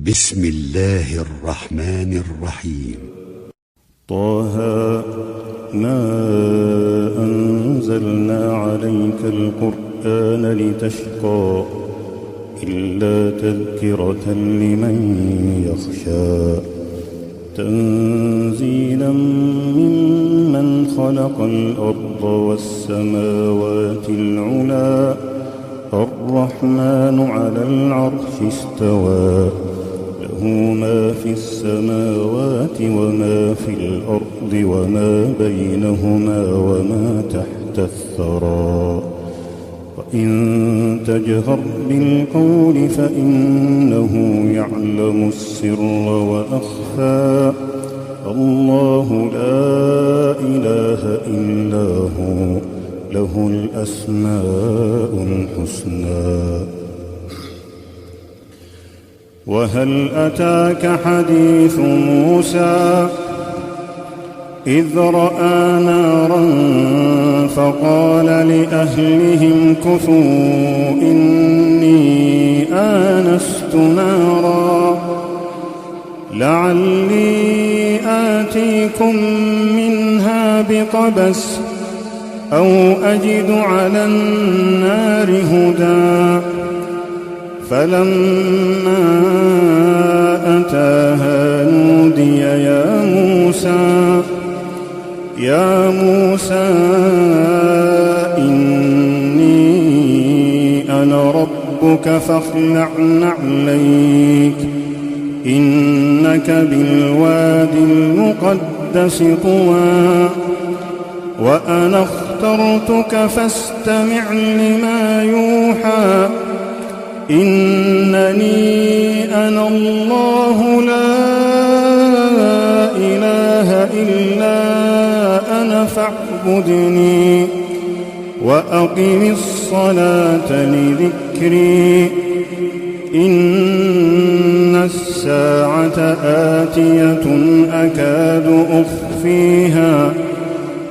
بسم الله الرحمن الرحيم. طه ما أنزلنا عليك القرآن لتشقى إلا تذكرة لمن يخشى تنزيلا ممن خلق الأرض والسماوات العلى الرحمن على العرش استوى له ما في السماوات وما في الأرض وما بينهما وما تحت الثرى وإن تجهر بالقول فإنه يعلم السر وأخفى الله لا إله إلا هو له الأسماء الحسنى. وهل أتاك حديث موسى إذ رأى نارا فقال لأهلهم كثوا إني آنست نارا لعلي آتيكم منها بقبس أو أجد على النار هدى فلما أتاها نودي يا موسى إني أنا ربك فاخلع نعليك إنك بالوادي المقدس طوى وأنا اخترتك فاستمع لما يوحى إنني أنا الله لا إله إلا أنا فاعبدني وأقم الصلاة لذكري إن الساعة آتية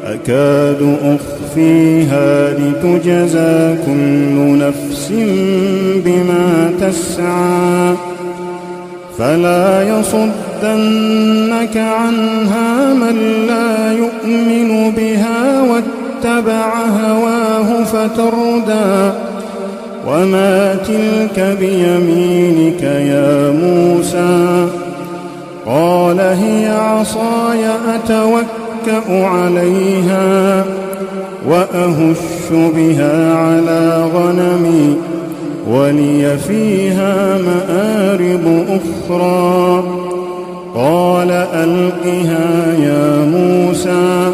أكاد أخفيها لتجزى كل نفس بما تسعى فلا يصدنك عنها من لا يؤمن بها واتبع هواه فتردى وما تلك بيمينك يا موسى قال هي عصاي أتوكأ عليها وأهش بها على غنمي ولي فيها مآرب أخرى قال ألقها يا موسى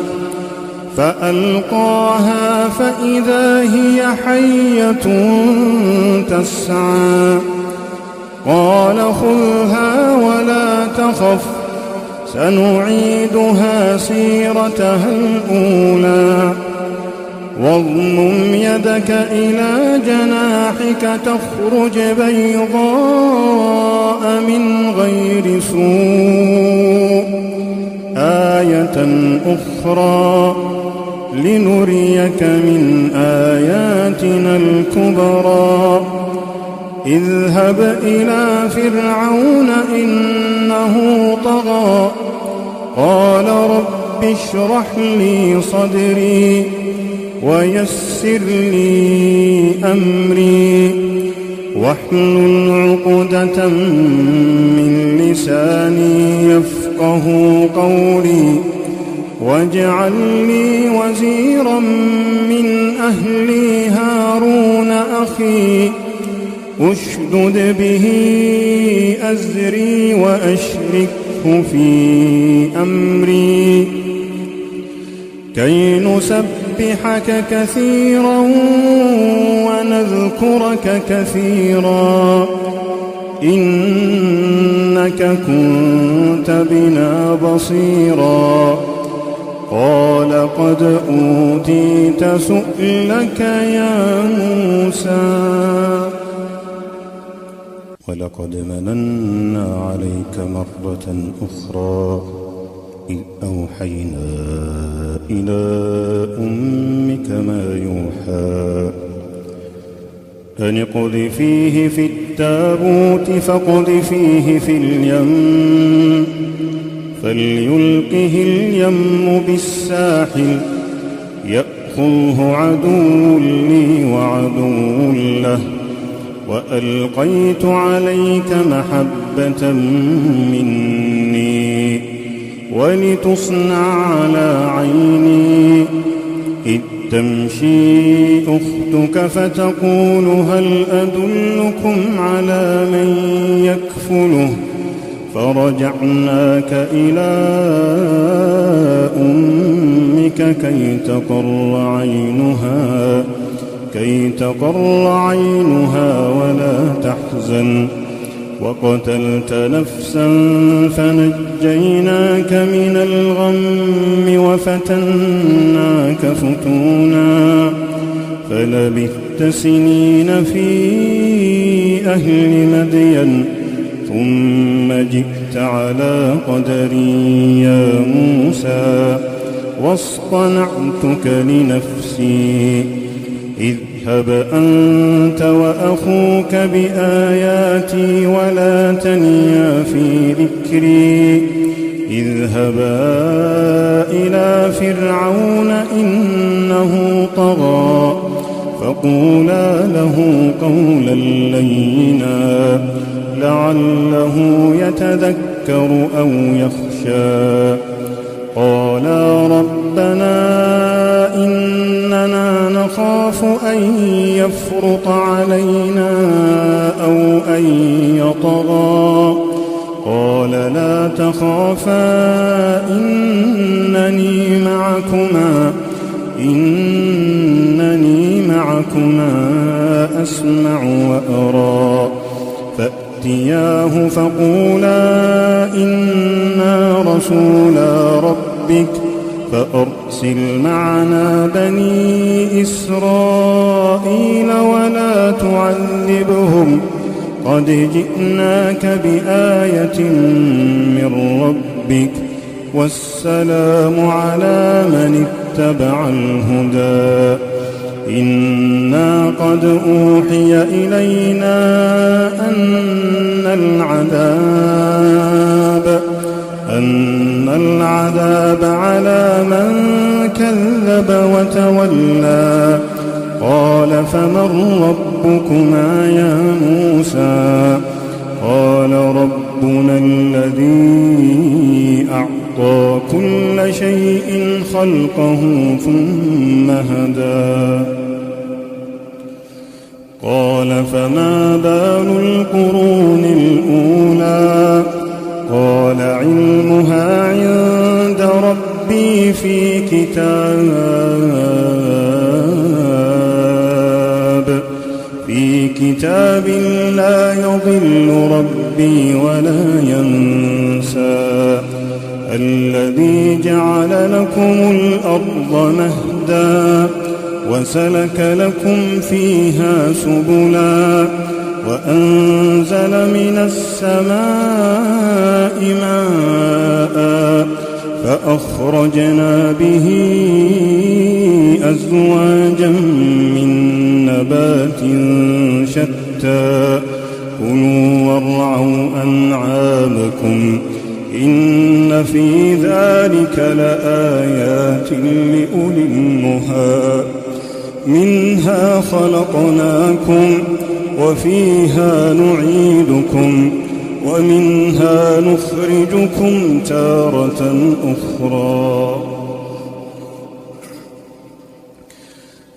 فألقاها فإذا هي حية تسعى قال خذها ولا تخف سنعيدها سيرتها الأولى واضمم يدك إلى جناحك تخرج بيضاء من غير سوء آية أخرى لنريك من آياتنا الكبرى اذهب إلى فرعون إنه طغى قال رب اشرح لي صدري ويسر لي أمري واحلل عقدة من لساني يفقه قولي واجعل لي وزيرا من أهلي هارون أخي أشدد به أزري وأشركه في أمري كي نسبحك كثيرا ونذكرك كثيرا إنك كنت بنا بصيرا قال قد أوتيت سؤلك يا موسى ولقد مننا عليك مرة أخرى إذ أوحينا إلى أمك ما يوحى أن اقذفيه في التابوت فاقذفيه في اليم فليلقه اليم بالساحل يأخذه عدو لي وعدو له وألقيت عليك محبة مني ولتصنع على عيني إذ تمشي أختك فتقول هل أدلكم على من يكفله فرجعناك إلى أمك كي تقر عينها ولا تحزن وقتلت نفسا فنجيناك من الغم وفتناك فتونا فلبثت سنين في أهل مدين ثم جئت على قدري يا موسى واصطنعتك لنفسي اذهب أنت وأخوك بآياتي ولا تنيا في ذكري اذهبا إلى فرعون إنه طغى فقولا له قولا لينا لعله يتذكر أو يخشى قالا ربنا إننا نخاف أن يفرط علينا أو أن يطغى قال لا تخافا إنني معكما أسمع وأرى فأتياه فقولا إنا رسولا ربك فأرسل معنا بني إسرائيل ولا تعذبهم قد جئناك بآية من ربك والسلام على من اتبع الهدى إنا قد أوحي إلينا أن العذاب على من كذب وتولى قال فمن ربكما يا موسى قال ربنا الذي أعطى كل شيء خلقه ثم هدى قال فما بال القرون الأولى قال علمها عند ربي في كتاب لا يضل ربي ولا ينسى الذي جعل لكم الأرض مهدا وسلك لكم فيها سبلا وأنزل من السماء ماء فأخرجنا به أزواجا من نبات شتى كلوا وارعوا أنعامكم إن في ذلك لآيات لأولي النهى منها خلقناكم وفيها نعيدكم ومنها نخرجكم تارة أخرى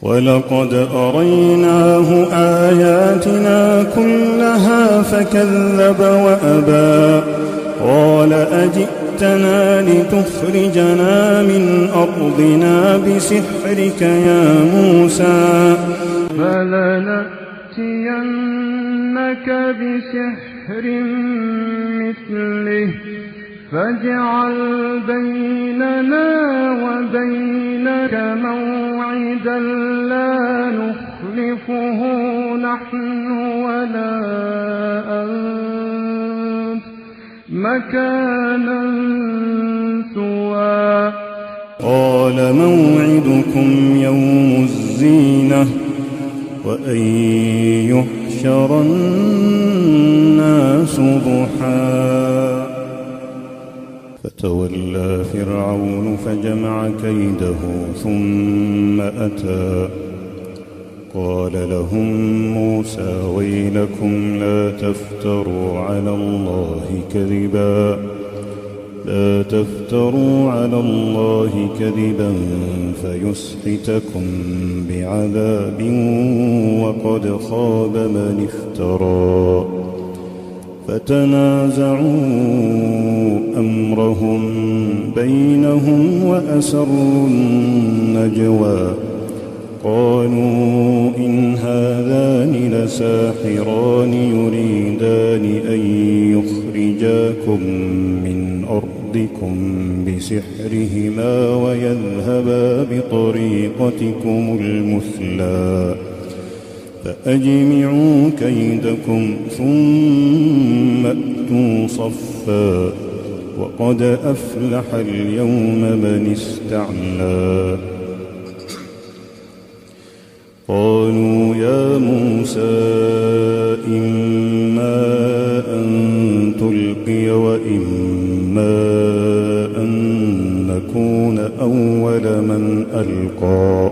ولقد أريناه آياتنا كلها فكذب وأبى قال أجئتنا لتخرجنا من أرضنا بسحرك يا موسى فلنأتينك بسحر مثله فاجعل بيننا وبينك موعدا لا نخلفه نحن ولا أنت مكانا سوى قال موعدكم يوم الزينة وأن يحشر وحشر الناس ضحى فتولى فرعون فجمع كيده ثم أتى قال لهم موسى ويلكم لا تفتروا على الله كذبا فيسحتكم بعذاب وقد خاب من افترى فتنازعوا أمرهم بينهم وأسروا النجوى قالوا إن هذان لساحران يريدان أن يخرجاكم من أرضكم بسحرهما ويذهبا بطريقتكم المثلى فأجمعوا كيدكم ثم أتوا صفا وقد أفلح اليوم من استعلى قالوا يا موسى إما أن تلقي وإما أن نكون أول من ألقى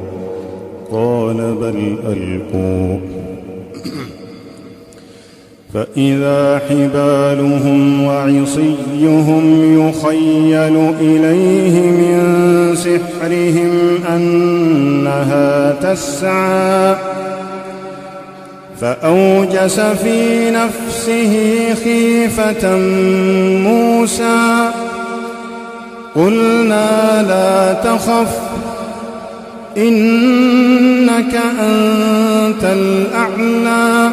قال بل ألقوا فإذا حبالهم وعصيهم يخيل إليه من سحرهم أنها تسعى فأوجس في نفسه خيفة موسى قلنا لا تخف إنك أنت الأعلى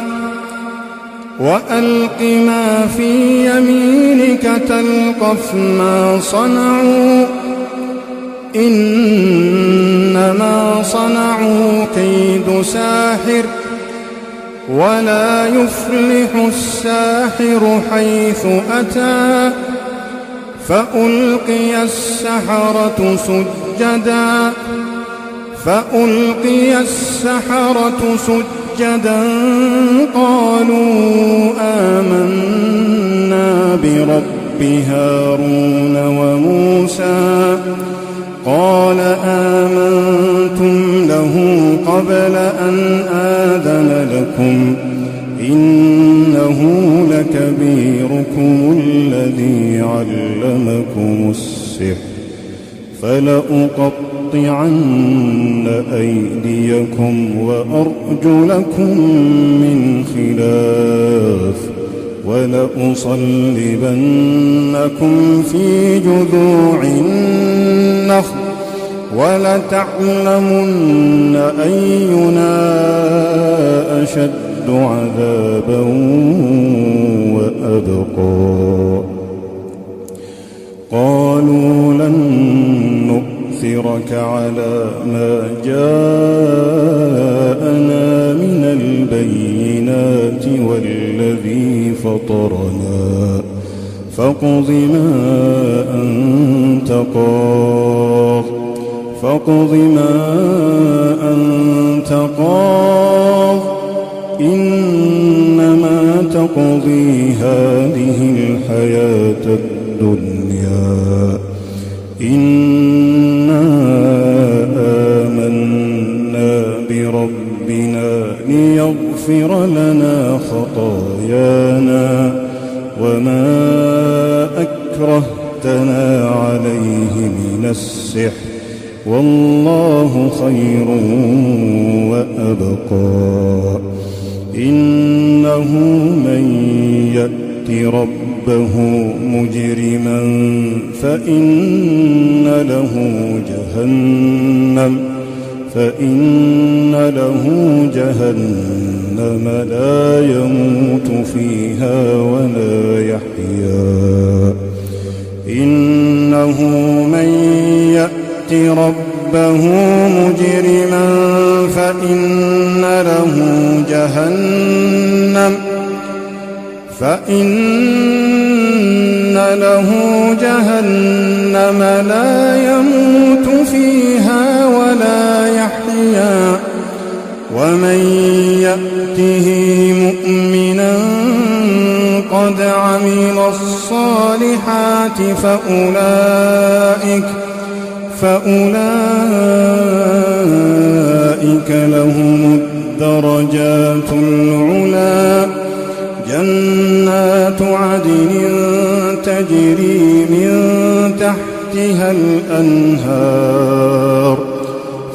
وألق ما في يمينك تلقف ما صنعوا إنما صنعوا كيد ساحر ولا يفلح الساحر حيث أتى فألقي السحرة سجدا قالوا آمنا برب هارون وموسى قال آمنتم له قبل أن آذن لكم إنه لكبيركم الذي علمكم السحر فلأقطعن أيديكم وأرجلكم من خلاف ولأصلبنكم في جذوع النخل ولتعلمن أينا أشد عذابا وأبقى قالوا لن نؤثرك على ما جاءنا من البينات والذي فطرنا فاقض ما أنت قاض إنما تقضي هذه الحياة الدنيا إنا آمنا بربنا ليغفر لنا خطايانا وما أكرهتنا عليه من السحر والله خير وأبقى إنه من يأت ربه مجرما فإن له جهنم لا يموت فيها ولا يحيا إنه من يأت ربه مجرما فإن له جهنم لا يموت فيها ولا يحيا ومن يأته مؤمنا قد عمل الصالحات فأولئك لهم الدرجات العلى جنات عدن تجري من تحتها الأنهار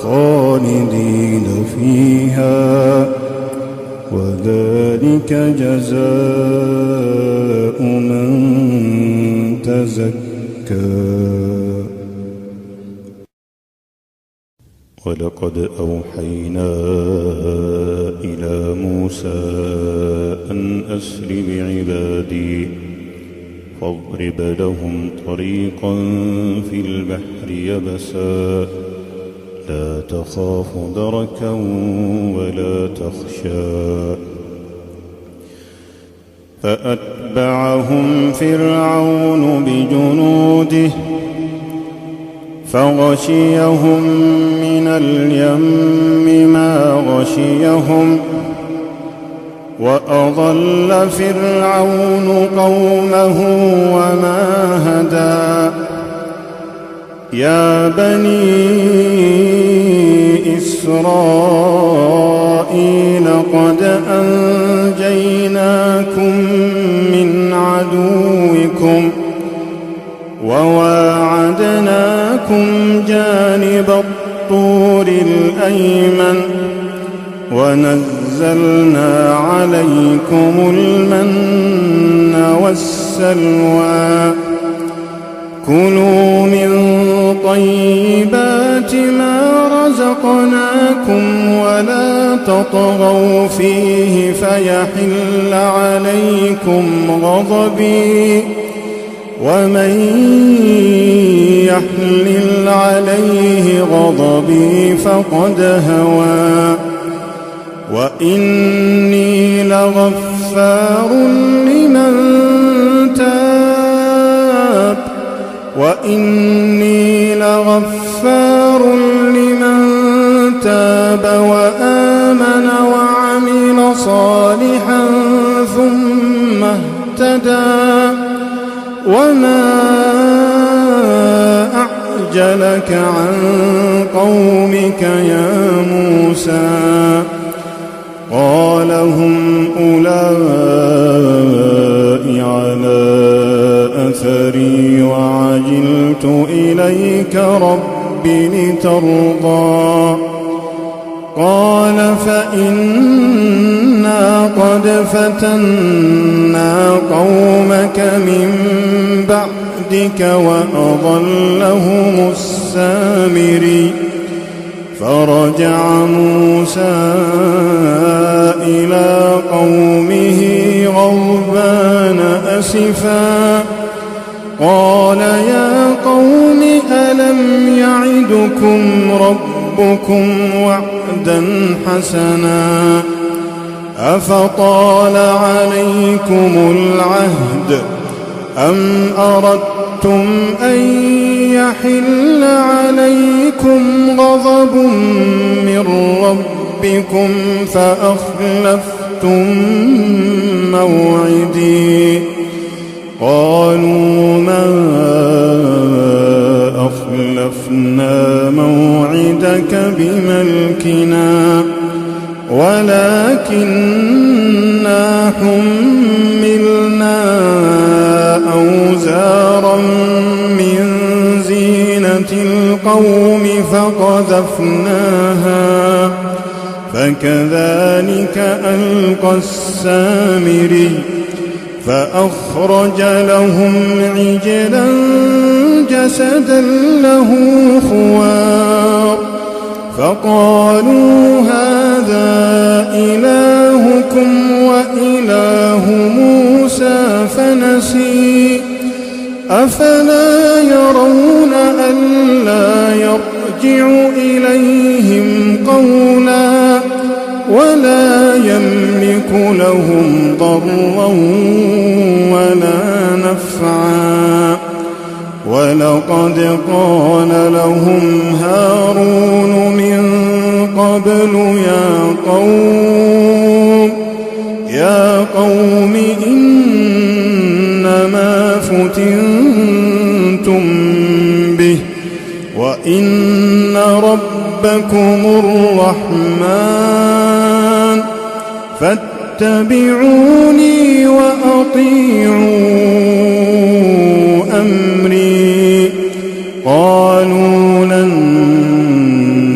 خالدين فيها وذلك جزاء من تزكى. ولقد أوحينا إلى موسى أن أسر بعبادي فاضرب لهم طريقا في البحر يبسا لا تخاف دركا ولا تخشى. فأتبعهم فرعون بجنوده فغشيهم من اليم ما غشيهم وأضل فرعون قومه وما هدى. يا بني إسرائيل قد أنجيناكم من عدوكم وواعدناكم جانب الطور الأيمن ونزلنا عليكم المن والسلوى. كلوا من طيبات ما رزقناكم ولا تطغوا فيه فيحل عليكم غضبي ومن يحلل عليه غضبي فقد هوى. وإني لغفار لمن تاب وآمن وعمل صالحا ثم اهتدى. وما أعجلك عن قومك يا موسى؟ قال هم أولئك على أثري وعجلت إليك رب لترضى. قال فإنا قد فتنا قومك من بعدك وأضلهم السامري. فرجع موسى إلى قومه غضبان أسفا قال يا قوم ألم يعدكم ربكم وعدا حسنا أفطال عليكم العهد أم أردتم أن يحل عليكم غضب من ربكم فأخلفتم موعدي. قالوا ما أخلفنا موعدك بملكنا ولكننا حملنا أوزارا من زينة القوم فقذفناها فكذلك ألقى السامري. فأخرج لهم عجلا جسدا له خوار فقالوا هذا إلهكم وإله موسى فنسي. أفلا يرون ألا يرجع إليهم قولا ولا يملك لهم ضرا ولا نفعا. ولقد قال لهم هارون من قبل يا قوم فُتِنتُم بِهِ وَإِنَّ رَبَّكُمُ الرَّحْمَنُ فَاتَّبِعُونِي وَأَطِيعُوا أَمْرِي قَالُوا لَن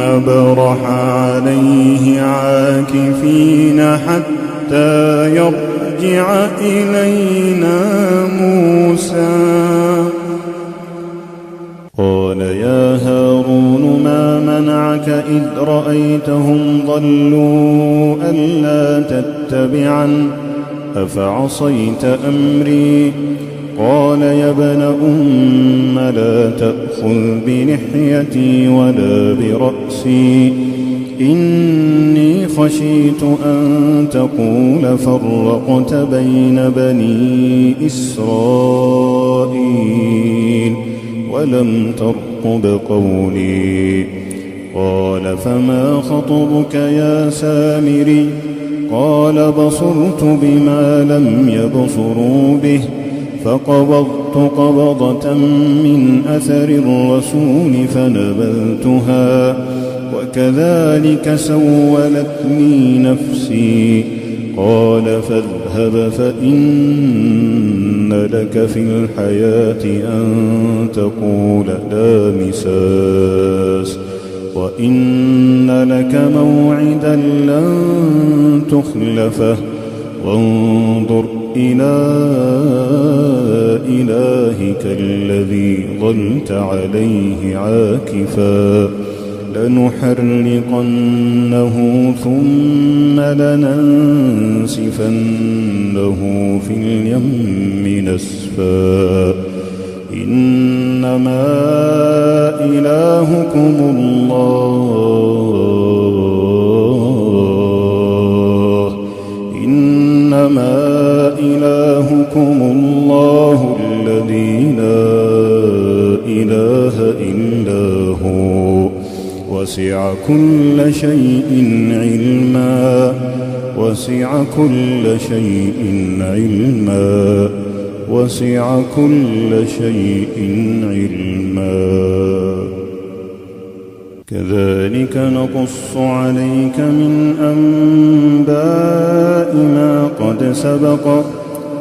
نَّبْرَحَ عَلَيْهِ عَاكِفِينَ حَتَّىٰ يَرْجِعَ إِلَيْنَا مُوسَىٰ قَالَ يَا هَارُونُ مَا مَنَعَكَ إِذْ رَأَيْتَهُمْ ضَلُّوا أَلَّا تَتَّبِعَنِ أَفَعَصَيْتَ أَمْرِي قَالَ يَا ابْنَ أُمَّ لَا تَأْخُذْ بِلِحْيَتِي وَلَا بِرَأْسِي إِنِّي خَشِيتُ أَن تَقُولَ فَرَّقْتَ بَيْنَ بَنِي إِسْرَائِيلَ وَلَمْ تَرْقُبْ قَوْلِي قَالَ فَمَا خَطْبُكَ يَا سَامِرِيُّ قَالَ بَصُرْتُ بِمَا لَمْ يَبْصُرُوا بِهِ فَقَبَضْتُ قَبْضَةً مِّنْ أَثَرِ الرَّسُولِ فَنَبَذْتُهَا وَكَذَلِكَ سَوَّلَتْ لِي نَفْسِي قَالَ فَاذْهَبْ فَإِنَّ لَكَ فِي الْحَيَاةِ أَن تَقُولَ لَا مِسَاسَ وَإِنَّ لَكَ مَوْعِدًا لَّن تُخْلَفَهُ وَانظُرْ إِلَىٰ إِلَٰهِكَ الَّذِي ظَلْتَ عَلَيْهِ عَاكِفًا لَنُحَرِّقَنَّهُ ثُمَّ لَنَنسِفَنَّهُ في الْيَمِّ نَسْفًا إِنَّمَا إِلَٰهُكُمُ اللَّهُ الَّذِي لَا إِلَٰهَ إِلَّا هُوَ وَسِعَ كُلَّ شَيْءٍ عِلْمًا وَسِعَ كُلَّ شَيْءٍ عِلْمًا وَسِعَ كُلَّ شَيْءٍ عِلْمًا كَذَلِكَ نَقُصُّ عَلَيْكَ مِنْ أَنبَاءِ مَا قَدْ سَبَقَ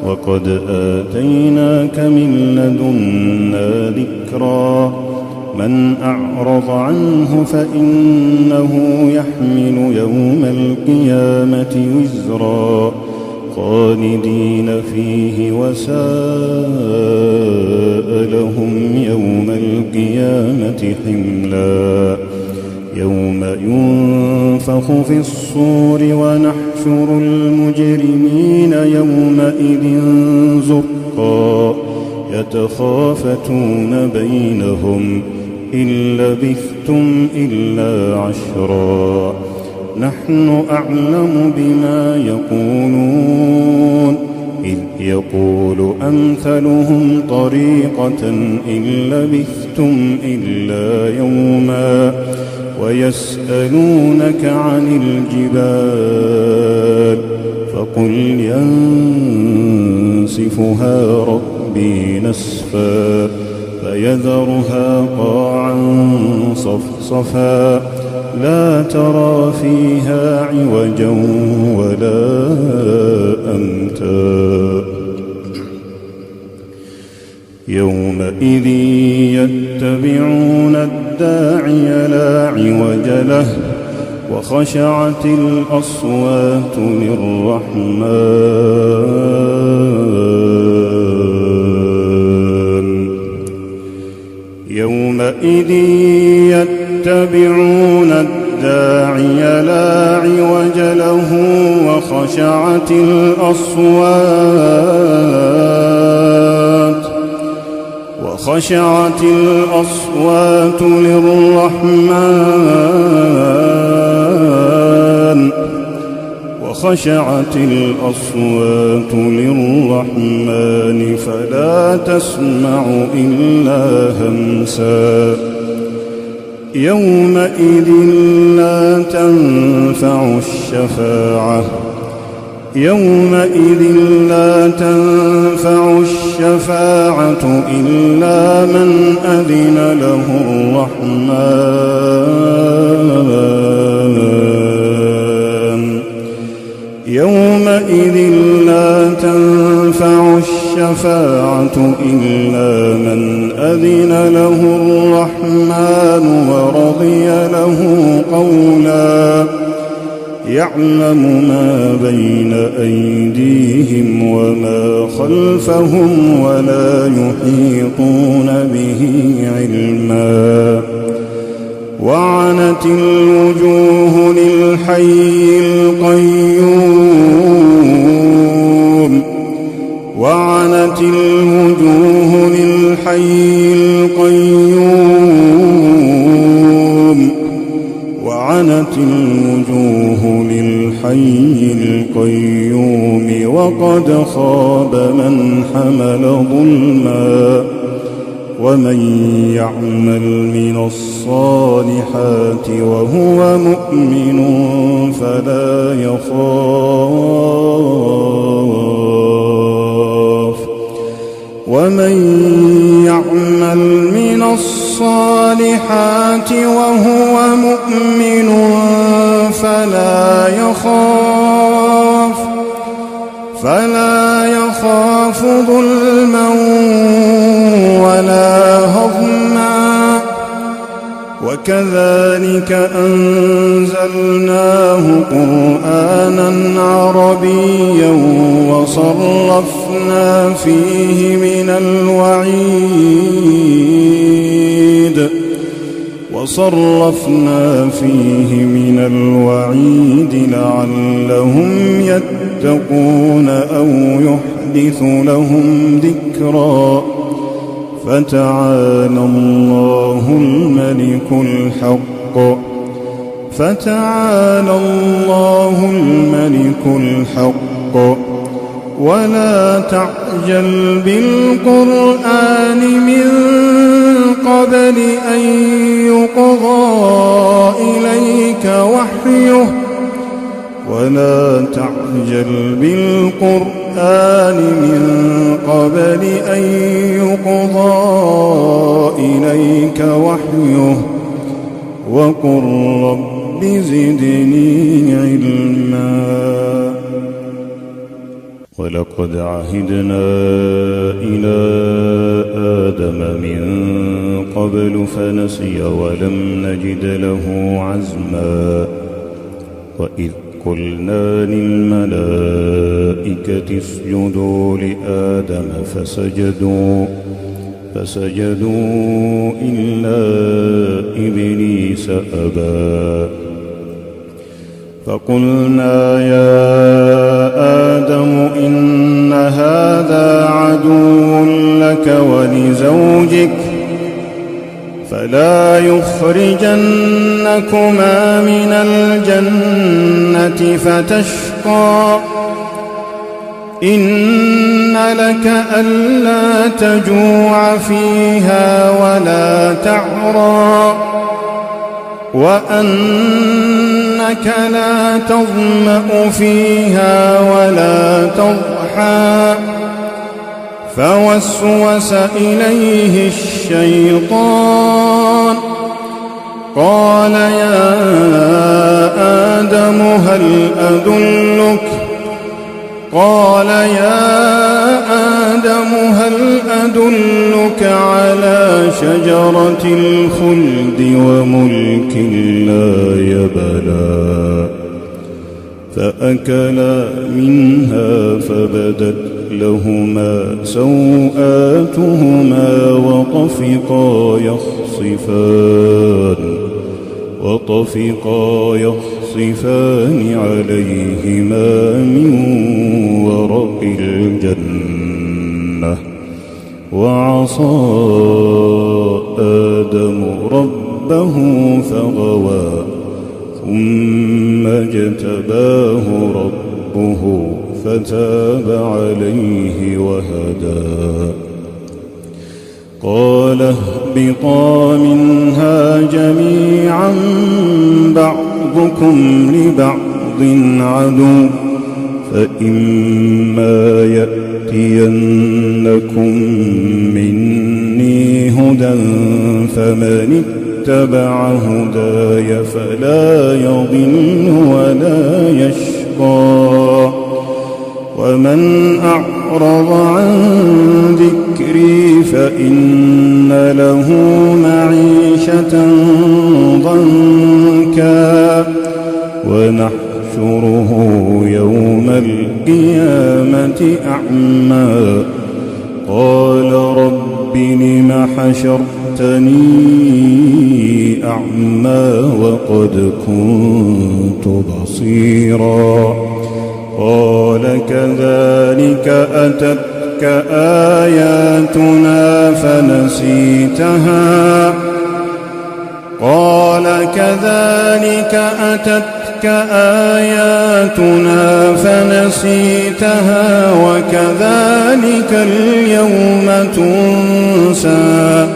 وَقَدْ آتَيْنَاكَ مِن لَّدُنَّا ذِكْرًا مَّنْ أَعْرَضَ عَنْهُ فَإِنَّهُ يَحْمِلُ يَوْمَ الْقِيَامَةِ وِزْرًا خَالِدِينَ فِيهِ وَسَاءَ لَهُمْ يَوْمَ الْقِيَامَةِ حِمْلًا يَوْمَ يُنفَخُ فِي الصُّورِ وَنَحْشُرُ الْمُجْرِمِينَ يَوْمَئِذٍ زُرْقًا يَتَخَافَتُونَ بَيْنَهُمْ إِن لَّبِثْتُمْ إِلَّا عَشْرًا نَّحْنُ أَعْلَمُ بِمَا يَقُولُونَ إِذْ يَقُولُ أَمْثَلُهُمْ طَرِيقَةً إِن لَّبِثْتُمْ إِلَّا يَوْمًا وَيَسْأَلُونَكَ عَنِ الْجِبَالِ فَقُلْ يَنسِفُهَا رَبِّي نَسْفًا فَيَذَرُهَا قَاعًا صَفْصَفًا لَا تَرَىٰ فِيهَا عِوَجًا وَلَا أَمْتًا يَوْمَئِذٍ يَتَّبِعُونَ الدَّاعِيَ لَا عِوَجَ لَهُ وَخَشَعَتِ الْأَصْوَاتُ لِلرَّحْمَٰنِ يَوْمَئِذٍ يَتَّبِعُونَ الدَّاعِيَ لَا عِوَجَ لَهُ وَخَشَعَتِ الْأَصْوَاتُ لِلرَّحْمَٰنِ فَلَا تَسْمَعُ إِلَّا هَمْسًا يَوْمَئِذٍ لَّا تَنفَعُ الشَّفَاعَةُ يومئذ لا تنفع الشفاعة إلا من أذن له الرحمن يومئذ لا تنفع الشفاعة إلا من أذن له الرحمن ورضي له قولا يعلم ما بين أيديهم وما خلفهم ولا يحيطون به علما وعنت الوجوه للحي القيوم وعنت الوجوه للحي القيوم وعنت الوجوه للحي القيوم وقد خاب من حمل ظلما ومن يعمل من الصالحات وهو مؤمن فلا يخاف ومن يعمل من الصالحات وهو مؤمن فلا يخاف ظلما ولا هضما وكذلك أنزلناه قرآنا عربيا وصرفنا فيه من الوعيد لعلهم يتقون أو يحدث لهم ذكرا فتعالى الله الملك الحق ولا تعجل بالقرآن من قبل أن يقضى إليك وحيه وقل رب زدني علما ولقد عهدنا إلى آدم من قبل فنسي ولم نجد له عزما وإذ قلنا للملائكة اسجدوا لآدم فسجدوا إلا إبليس أبى فقلنا يا آدم إن هذا عدو لك ولزوجك فلا يخرجنكما من الجنة فتشقى إن لك ألا تجوع فيها ولا تعرى وأنك لا تظمأ فيها ولا تضحى فوسوس إليه الشيطان قال يا آدم هل أدلك على شجرة الخلد وملك لا يبلى فأكلا فمنها فبدت لهما سوآتهما وطفقا يخصفان عليهما من ورق الجنة وعصى آدم ربه فغوى ثم اجتباه ربه فتاب عليه وهدى قال اهبطا منها جميعا بعضكم لبعض عدو فإما يأتينكم مني هدى فمن اتبع هداي فلا يضل ولا يشقى ومن أعرض عن ذكري فإن له معيشة ضنكا ونحشره يوم القيامة أعمى قال رب لم حشرتني أعمى وقد كنت بصيرا قال كذلك أتتك آياتنا فنسيتها وكذلك اليوم تنسى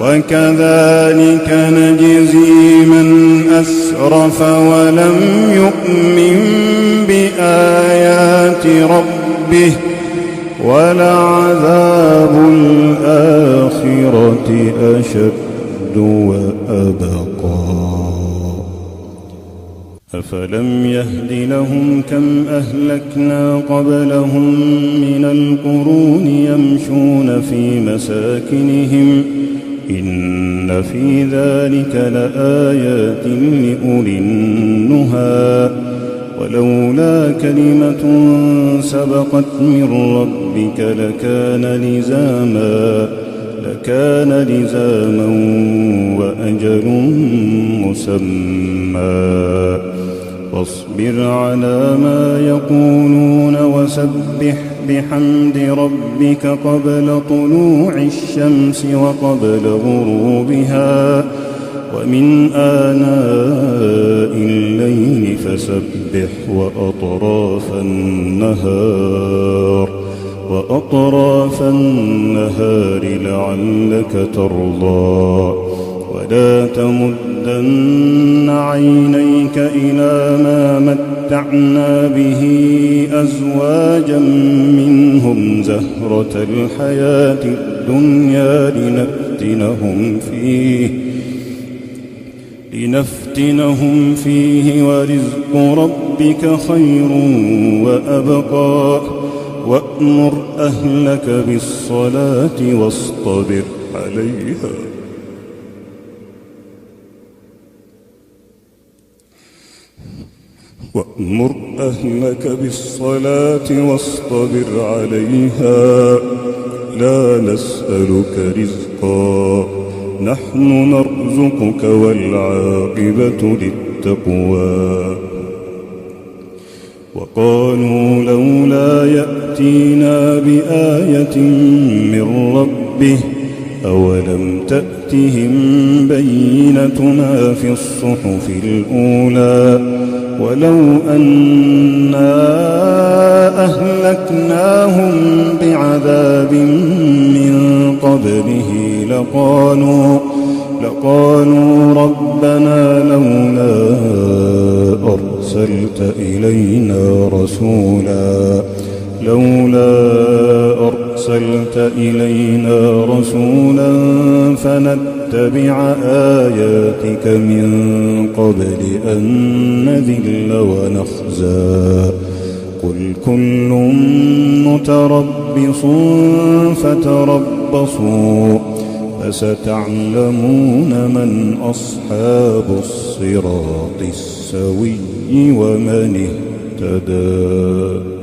وكذلك نجزي من أسرف ولم يؤمن بآيات ربه ولعذاب الآخرة أشد وأبقى أفلم يهد لهم كم أهلكنا قبلهم من القرون يمشون في مساكنهم إن في ذلك لآيات لأولي النهى ولولا كلمة سبقت من ربك لكان لزاما وأجل مسمى فاصبر على ما يقولون وسبح بحمد ربك قبل طلوع الشمس وقبل غروبها ومن آناء الليل فسبح وأطراف النهار لعلك ترضى ولا تمدن عينيك إلى ما متعنا به أزواجا منهم زهرة الحياة الدنيا لنفتنهم فيه ورزق ربك خير وأبقى وأمر أهلك بالصلاة واصطبر عليها لا نسألك رزقا نحن نرزقك والعاقبة للتقوى وقالوا لولا يأتينا بآية من ربه أولم تأتهم بينتنا في الصحف الأولى ولو أنا أهلكناهم بعذاب من قبله لقالوا ربنا لولا أرسلت إلينا رسولا فنتبع آياتك من قبل أن نذل ونخزى قل كل متربص فتربصوا فستعلمون من أصحاب الصراط السوي ومن اهتدى